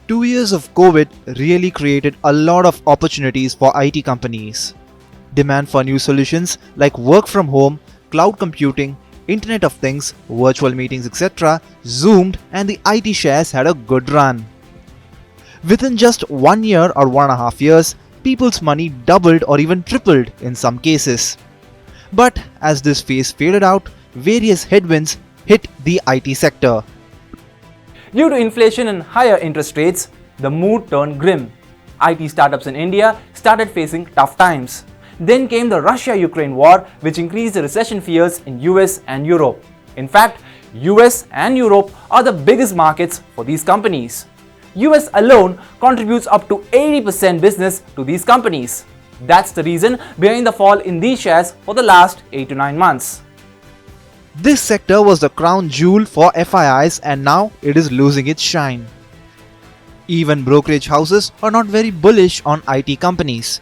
Two years of COVID really created a lot of opportunities for IT companies. Demand for new solutions like work from home, cloud computing, Internet of Things, virtual meetings, etc. zoomed, and the IT shares had a good run. Within just 1 year or 1.5 years, people's money doubled or even tripled in some cases. But as this phase faded out, various headwinds hit the IT sector. Due to inflation and higher interest rates, the mood turned grim. IT startups in India started facing tough times. Then came the Russia-Ukraine war, which increased the recession fears in US and Europe. In fact, US and Europe are the biggest markets for these companies. US alone contributes up to 80% business to these companies. That's the reason behind the fall in these shares for the last 8 to 9 months. This sector was the crown jewel for FIIs, and now it is losing its shine. Even brokerage houses are not very bullish on IT companies.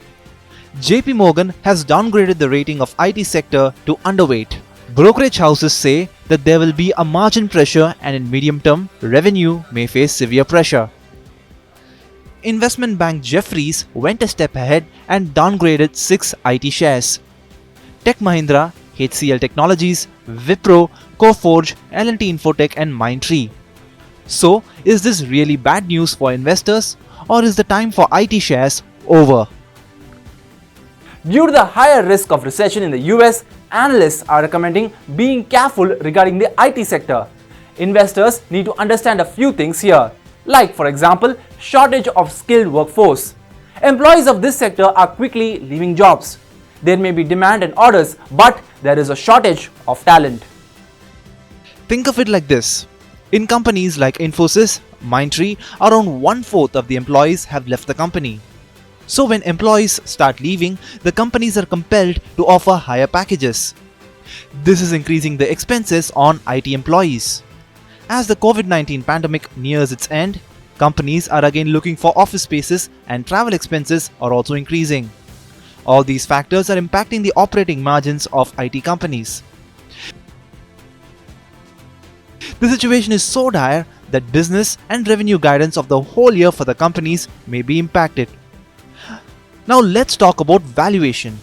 JP Morgan has downgraded the rating of IT sector to underweight. Brokerage houses say that there will be a margin pressure and in medium term, revenue may face severe pressure. Investment bank Jefferies went a step ahead and downgraded 6 IT shares. Tech Mahindra, HCL Technologies, Wipro, Coforge, L&T Infotech and Mindtree. So, is this really bad news for investors, or is the time for IT shares over? Due to the higher risk of recession in the US, analysts are recommending being careful regarding the IT sector. Investors need to understand a few things here, like for example, shortage of skilled workforce. Employees of this sector are quickly leaving jobs. There may be demand and orders, but there is a shortage of talent. Think of it like this. In companies like Infosys, Mindtree, around 1/4 of the employees have left the company. So when employees start leaving, the companies are compelled to offer higher packages. This is increasing the expenses on IT employees. As the COVID-19 pandemic nears its end, companies are again looking for office spaces and travel expenses are also increasing. All these factors are impacting the operating margins of IT companies. The situation is so dire that business and revenue guidance of the whole year for the companies may be impacted. Now let's talk about valuation.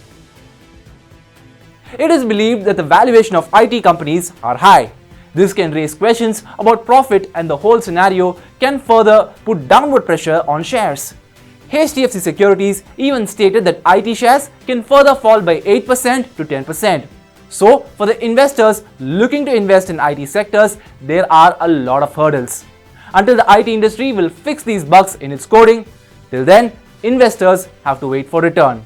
It is believed that the valuation of IT companies are high. This can raise questions about profit, and the whole scenario can further put downward pressure on shares. HDFC Securities even stated that IT shares can further fall by 8% to 10%. So, for the investors looking to invest in IT sectors, there are a lot of hurdles. Until the IT industry will fix these bugs in its coding, till then, investors have to wait for return.